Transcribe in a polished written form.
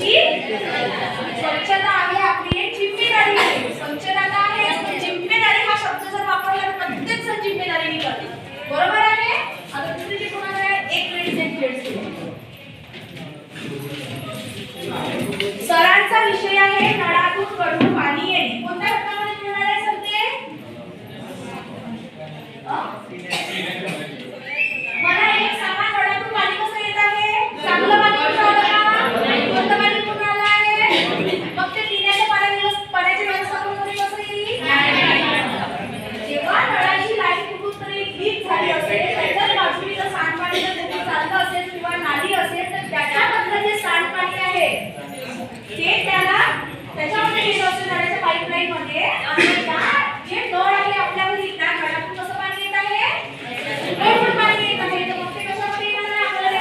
ती स्वच्छता आहे आपली एक जिम्मेदारी आहे. स्वच्छता आहे जिम्मेदारी हा शब्द जर वापरला तर प्रत्येक जण जिम्मेदारीने करतो. बरोबर आहे. आता दुसरी जी कोणाला एक मिनिट सरांचा विषय आहे नळातून गढूळ पाणी येणे. कोणत्या घटकामध्ये येणार आहे सर ते? मला एक सांगा, नळातून पाणी कसं येत आहे? चांगलं पाणी कुठून आलं का? कोणतं पाणी कुठून आलं आहे? मग ते पिण्याच्या पाण्याची व्यवस्थापन कसं येईल? जेव्हा नळाची लाईन कुठून तरी लीक झाली असेल, त्याच्याच बाजूने जर सांडपाणी जर कुठे चाललं असेल किंवा नाली असेल तर त्याच्यामधलं जे सांडपाणी आहे ते त्याच्यामध्ये गेलं असेल नळाच्या पाईपलाईन मध्ये. आणि जे नळ आहे आपल्या घरी त्या नळातून कसं पाणी येत आहे? गढूळ पाणी येत आहे. तर मग ते कशामध्ये येणार आहे आपल्याला?